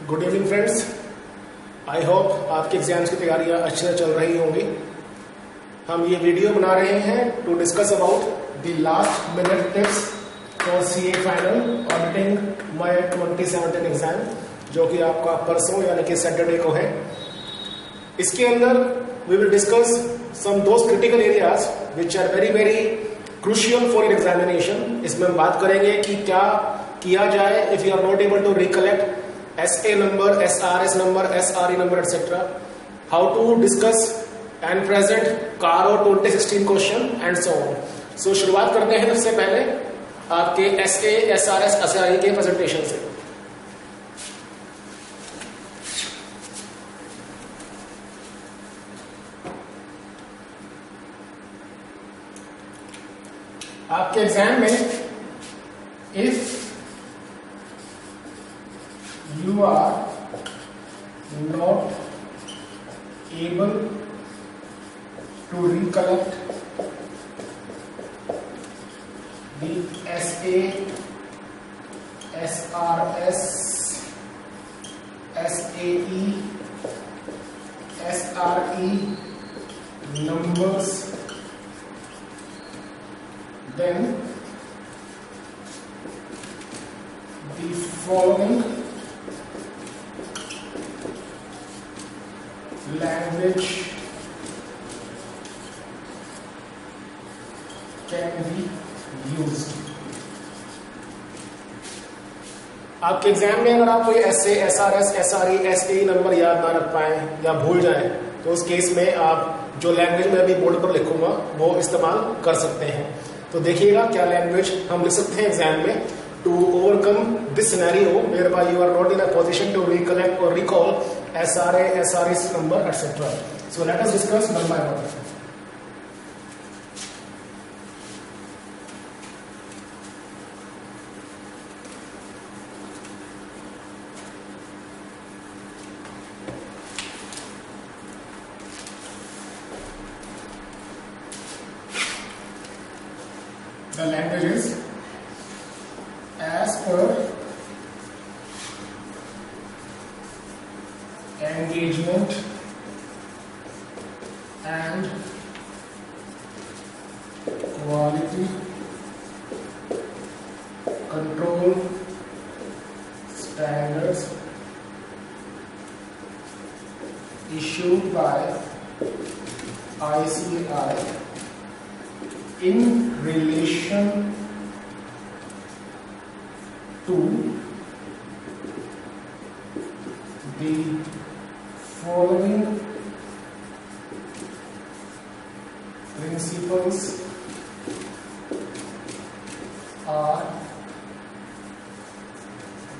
Good evening friends. I hope आपके exams की तैयारियां अच्छे से चल रही होंगी। हम ये वीडियो बना रहे हैं to discuss about the last minute tips for CA final auditing May 2017 exam, जो कि आपका परसों यानी कि सैटरडे को है। इसके अंदर we will discuss some those critical areas which are very very crucial for your examination. इसमें हम बात करेंगे कि क्या किया जाए if you are not able to recollect SA number, SRS number, SRE number, etc. How to discuss and present CARO 2016 question and so on. So शुरुआत करते हैं सबसे पहले आपके SA, SRS, SRE के प्रेजेंटेशन से। आपके एग्जाम में if you are not able to recollect the SA, SRS, SAE, SRE numbers, then the following language can be used। आपके एग्जाम में अगर आप कोई SA, SRS, SRE, SAE number याद ना रख पाए या भूल जाएं तो उस केस में आप जो लैंग्वेज मैं अभी बोर्ड पर लिखूंगा वो इस्तेमाल कर सकते हैं। तो देखिएगा क्या लैंग्वेज हम लिख सकते हैं एग्जाम में to overcome this scenario whereby you are not in a position to recollect or recall SRA, SRS number, etc. So let us discuss one by one. The language is as per engagement and quality control standards issued by ICAI in relation to the following principles are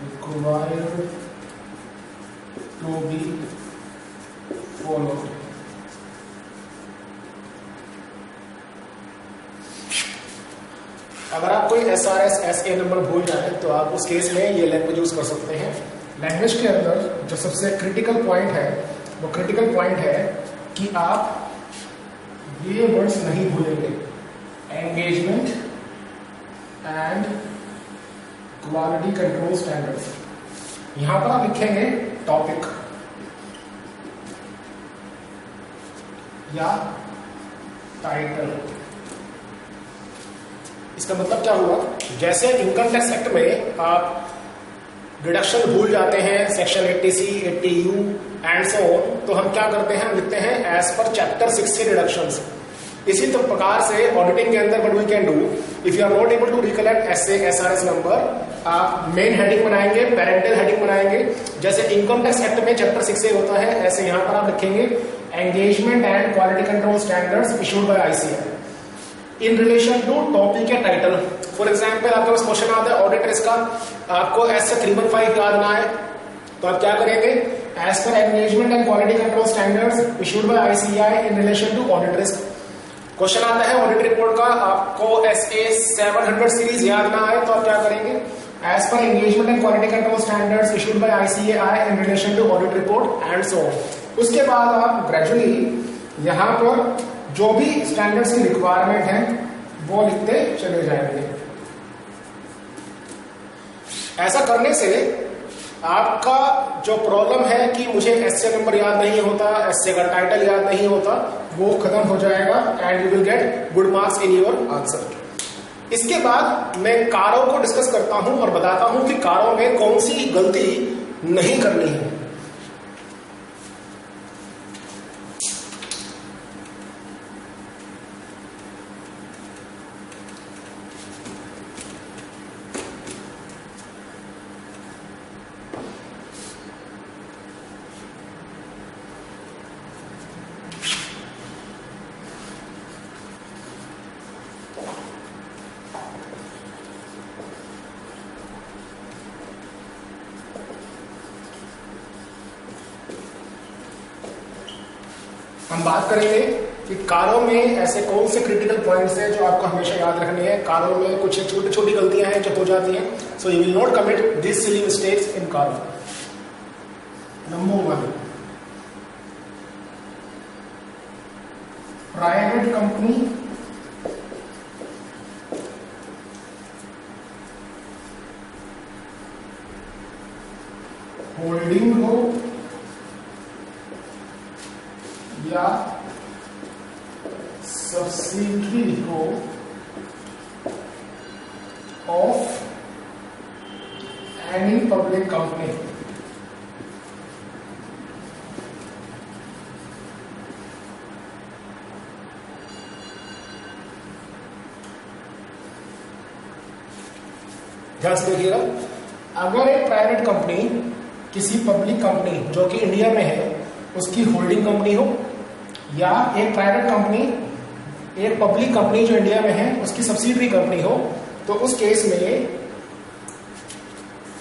required to be followed। अगर आप कोई SRS, SA number भूल जाए तो आप उस case में ये लैंग्वेज यूज कर सकते हैं। लैंग्वेज के अंदर जो सबसे क्रिटिकल पॉइंट है वो क्रिटिकल पॉइंट है कि आप ये वर्ड्स नहीं भूलेंगे, engagement and quality control standards. यहां पर आप लिखेंगे टॉपिक या टाइटल। इसका मतलब क्या हुआ, जैसे इनकम टैक्स एक्ट में आप डिडक्शन भूल जाते हैं section 80C, 80U and so on, तो हम क्या करते हैं, हम लिखते हैं एज पर चैप्टर 60 डिडक्शंस। इसी तो प्रकार से ऑडिटिंग के अंदर what we can do, if you are not able to recollect SA, SRS number, आप मेन हेडिंग बनाएंगे, पेरेंटल हेडिंग बनाएंगे। जैसे इनकम टैक्स एक्ट में चैप्टर 6A होता है, ऐसे यहां पर आप लिखेंगे engagement and quality control standards issued by ICAI in relation to topic या टाइटल। फॉर एग्जाम्पल आपके पास क्वेश्चन आता है ऑडिट रिस्क का, आपको ऐसे 315 याद ना है तो आप क्या करेंगे, एज पर engagement and quality control standards issued by ICAI in relation to audit risk. Question आता है ऑडिट रिपोर्ट का, आपको SA 700 सीरीज याद ना आए तो आप क्या करेंगे, एज पर engagement and quality control standards issued by ICAI in relation to audit report and so on. उसके बाद आप ग्रेजुअली यहां पर जो भी स्टैंडर्ड्स की रिक्वायरमेंट है वो लिखते चले जाएंगे। ऐसा करने से आपका जो प्रॉब्लम है कि मुझे एसए नंबर याद नहीं होता, एसए का टाइटल याद नहीं होता, वो खत्म हो जाएगा and you will get good marks in your answer. इसके बाद मैं कारों को डिस्कस करता हूं और बताता हूं कि कारों में कौन सी गलती नहीं करनी है। हम बात करेंगे कि कारों में ऐसे कौन से क्रिटिकल पॉइंट्स हैं जो आपको हमेशा याद रखने हैं। कारों में कुछ छोटी छोटी गलतियां हैं जो हो जाती हैं, so you will not commit this silly mistakes in कारों। नंबर 1, प्राइवेट कंपनी होल्डिंग हो या सब्सिडरी हो ऑफ एनी पब्लिक कंपनी, ध्यान से देखिएगा। अगर एक प्राइवेट कंपनी किसी पब्लिक कंपनी जो कि इंडिया में है उसकी होल्डिंग कंपनी हो, या एक प्राइवेट कंपनी एक पब्लिक कंपनी जो इंडिया में है उसकी सब्सिडरी कंपनी हो, तो उस केस में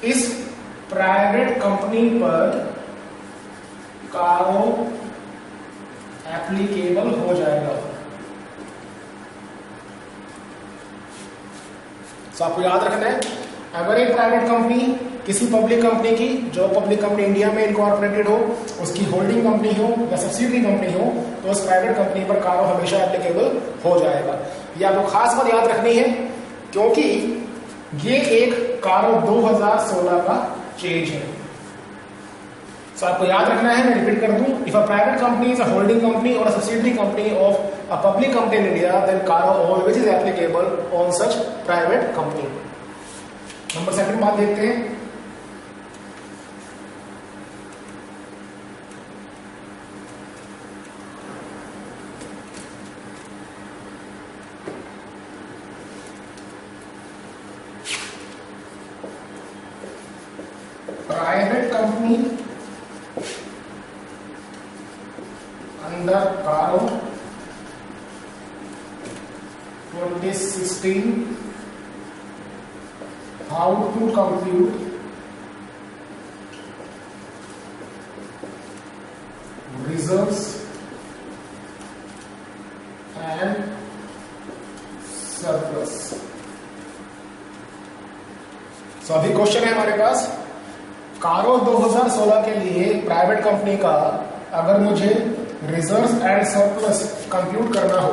इस प्राइवेट कंपनी पर कारो एप्लीकेबल हो जाएगा। तो आपको याद रखना है, अगर एक प्राइवेट कंपनी किसी पब्लिक कंपनी की, जो पब्लिक कंपनी इंडिया में इनकॉर्पोरेटेड हो, उसकी होल्डिंग कंपनी हो या सब्सिडरी कंपनी हो, तो उस प्राइवेट कंपनी पर कारो हमेशा एप्लीकेबल हो जाएगा। ये आपको खास बात याद रखनी है क्योंकि ये एक कारो 2016 का चेंज है। तो आपको याद रखना है, मैं रिपीट कर दूं, if a private company is a holding company और a subsidiary company of a public company in India, then CARO always is applicable on such private company. Number 2 बात देखते हैं। Private company under CARO 2016 how to compute reserves and surplus. तो अभी question है हमारे पास, कारो 2016 के लिए प्राइवेट कंपनी का अगर मुझे रिजर्व्स एंड सरप्लस कंप्यूट करना हो,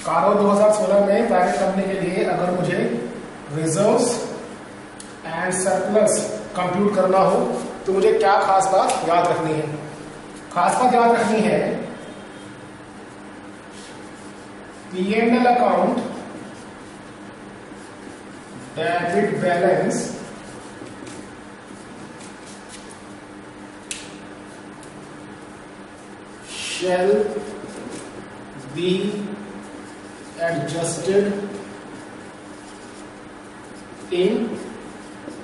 कारो 2016 में प्राइवेट कंपनी के लिए अगर मुझे रिजर्व्स एंड सरप्लस कंप्यूट करना हो, तो मुझे क्या खास बात याद रखनी है? खास बात याद रखनी है, P&L account debit balance shall be adjusted in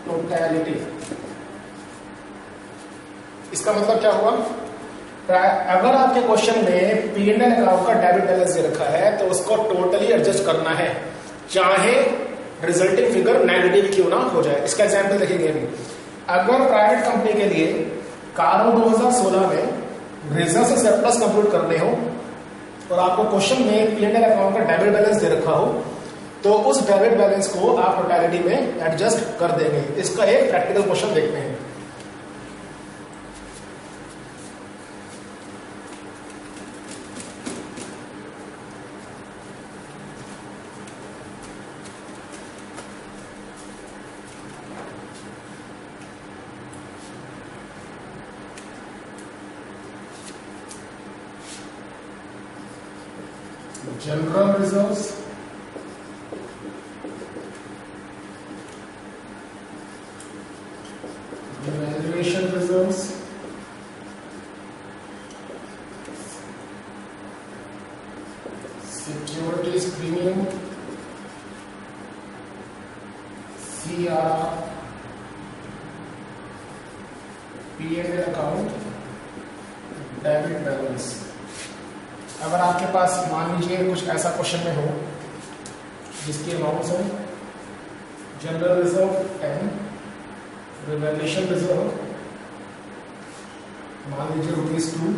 totality। इसका मतलब क्या हुआ? अगर आपके क्वेश्चन में P&L अकाउंट का डेबिट बैलेंस दे रखा है तो उसको टोटली एडजस्ट करना है, चाहे रिजल्टिंग फिगर नेगेटिव क्यों ना हो जाए। इसका एग्जांपल देखेंगे अभी। अगर प्राइवेट कंपनी के लिए कारो 2016 में रिजर्व से सरप्लस कंप्यूट करने हो और आपको क्वेश्चन में P&L अकाउंट का डेबिट बैलेंस दे रखा हो, तो उस डेबिट बैलेंस को आप टोटलिटी में एडजस्ट कर देंगे। इसका एक प्रैक्टिकल क्वेश्चन देखते हैं। General reserves, revaluation reserves, securities premium, CRR, P&L account, debit balance. अगर आपके पास मान लीजिए कुछ ऐसा क्वेश्चन में हो जिसके अमाउंट्स हो जनरल रिजर्व 10, रिवैल्यूएशन रिजर्व मान लीजिए ₹2,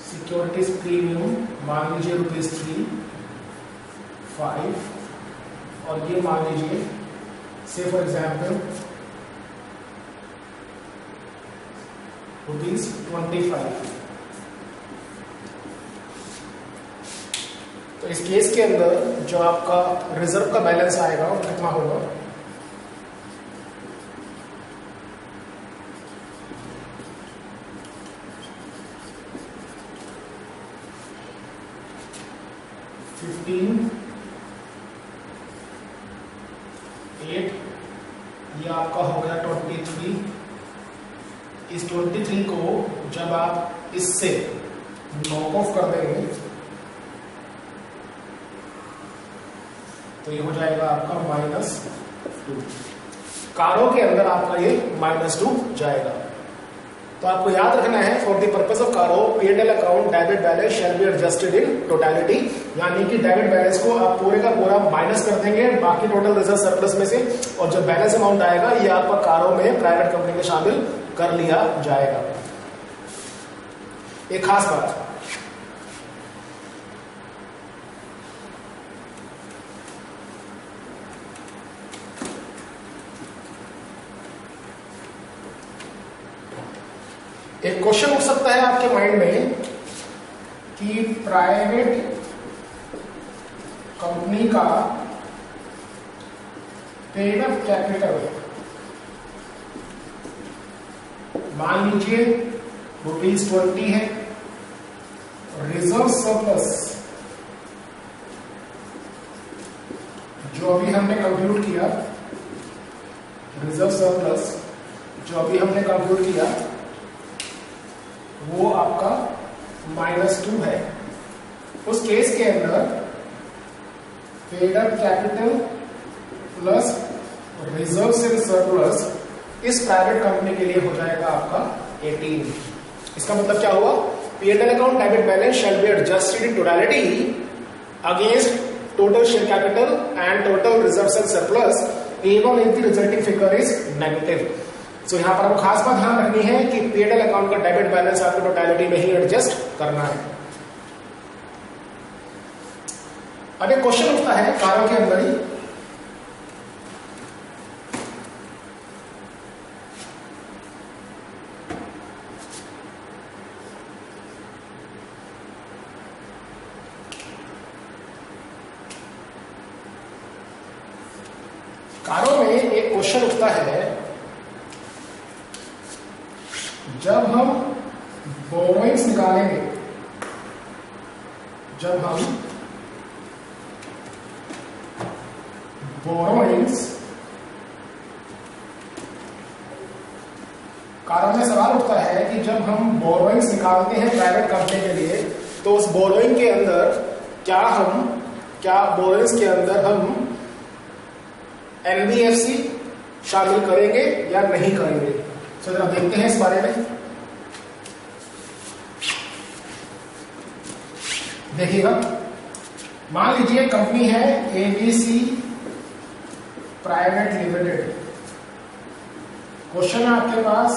सिक्योरिटीज प्रीमियम मान लीजिए ₹3, 5 और ये मान लीजिए से फॉर एग्जाम्पल ₹25। तो इस केस के अंदर जो आपका रिजर्व का बैलेंस आएगा वो कितना होगा? $15,8 ये आपका हो गया 23। इस 23 को जब आप इससे नॉक ऑफ कर देंगे तो ये हो जाएगा आपका -2। कारों के अंदर आपका ये -2 जाएगा। तो आपको याद रखना है फॉर द पर्पस ऑफ कारो P&L account debit balance shall be adjusted in totality, यानी कि डेबिट बैलेंस को आप पूरे का पूरा माइनस कर देंगे बाकी टोटल रिजर्व सरप्लस में से, और जो बैलेंस अमाउंट आएगा ये आपका कारों में प्राइवेट कंपनी में शामिल कर लिया जाएगा। एक खास बात, एक क्वेश्चन उठ सकता है आपके माइंड में कि प्राइवेट कंपनी का पेड अप कैपिटल मान लीजिए ₹20 है, रिजर्व सरप्लस जो अभी हमने कंप्यूट किया, रिजर्व सरप्लस जो अभी हमने कंप्यूट किया वो आपका -2 है। उस केस के अंदर paid up capital plus reserve and surplus इस प्राइवेट कंपनी के लिए हो जाएगा आपका 18। इसका मतलब क्या हुआ? P&L account debit balance shall be adjusted in totality against total share capital and total reserves and surplus even if the resulting figure is negative। सो यहां पर आपको खास बात ध्यान रखनी है कि P&L अकाउंट का डेबिट बैलेंस आपको टोटलिटी में ही एडजस्ट करना है। अब एक क्वेश्चन उठता है कारों के अंदर ही, कारों में एक क्वेश्चन उठता है जब हम बोरोइंग्स निकालेंगे, जब हम बोरोइंग्स, कारों में सवाल उठता है कि जब हम बोरोइंग्स निकालते हैं प्राइवेट कंपनी के लिए तो उस बोरोइंग के अंदर क्या बोरोइंग्स के अंदर हम NBFC शामिल करेंगे या नहीं करेंगे। तो जरा देखते हैं इस बारे में। देखिएगा, मान लीजिए कंपनी है ABC प्राइवेट लिमिटेड। क्वेश्चन है आपके पास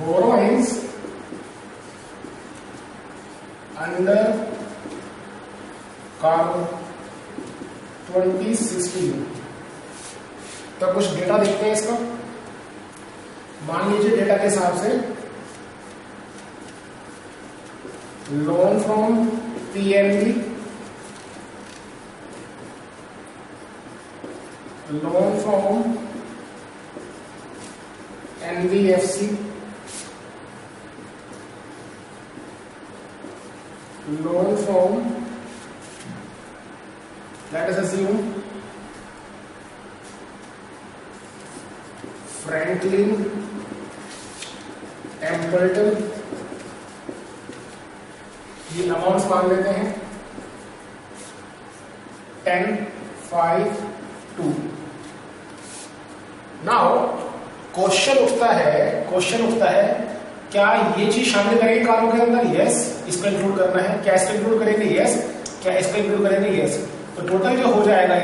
बोरोइंग्स अंडर कारो 2016। तो कुछ डेटा देखते हैं इसका। मान लीजिए डेटा के हिसाब से loan from PNB, loan from NBFC, loan from Let us assume Franklin Templeton, ये अमाउंट्स मान लेते हैं 10, 5, 2। नाउ क्वेश्चन उठता है क्या ये चीज शामिल करेंगे कारों के अंदर? यस, इसको इंक्लूड करना है। क्या इसको इंक्लूड करेंगे? यस। क्या इसको इंक्लूड करेंगे? यस। तो टोटल जो हो जाएगा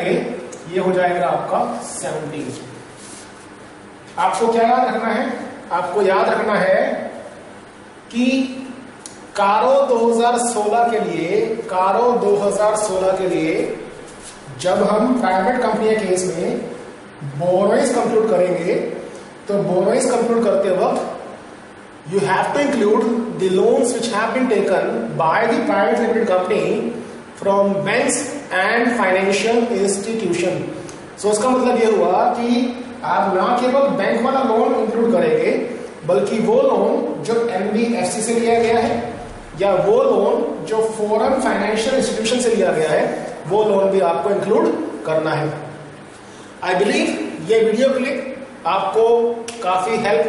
ये हो जाएगा आपका 17। आपको क्या याद रखना है? आपको याद रखना है कि कारो 2016 के लिए जब हम प्राइवेट कंपनी के केस में बोरोइंग्स कंप्यूट करेंगे, तो बोरोइंग्स कंप्यूट करते वक्त you have to include the loans which have been taken by the private limited company from banks and financial institution. So उसका मतलब ये हुआ कि आप ना केवल बैंक वाला लोन इंक्लूड करेंगे, बल्कि वो लोन जो NBFC से लिया गया है या वो लोन जो फॉरेन फाइनेंशियल इंस्टीट्यूशन से लिया गया है, वो लोन भी आपको इंक्लूड करना है। आई बिलीव ये वीडियो क्लिप आपको काफी हेल्प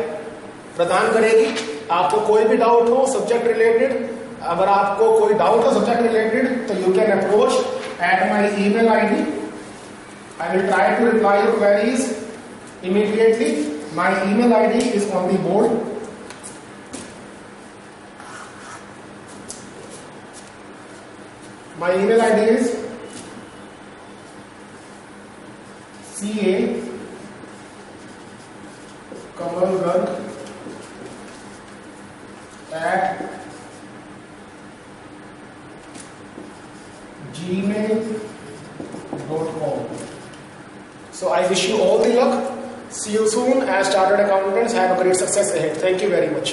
प्रदान करेगी। आपको कोई भी डाउट हो सब्जेक्ट रिलेटेड, अगर आपको कोई डाउट हो सब्जेक्ट रिलेटेड, तो you can approach at my email ID. I will try to reply your queries immediately. My email ID is on the board. My email ID is ca.kamalgarg@gmail.com. So I wish you all the luck. See you soon as chartered accountants. Have a great success ahead. Thank you very much.